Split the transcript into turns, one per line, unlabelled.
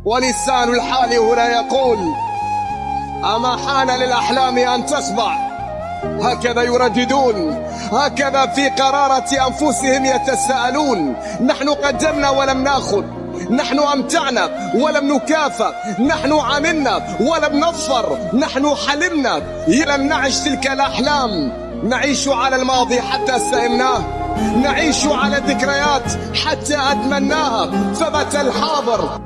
ولسان الحال هنا يقول: أما حان للأحلام أن تخضع. هكذا يرددون، هكذا في قرارة أنفسهم يتساءلون: نحن قدمنا ولم نأخذ، نحن أمتعنا ولم نكافأ، نحن عملنا ولم نظفر، نحن حلمنا لم نعش تلك الأحلام. نعيش على الماضي حتى سئمناه، نعيش على الذكريات حتى أدمناها، ثبت الحاضر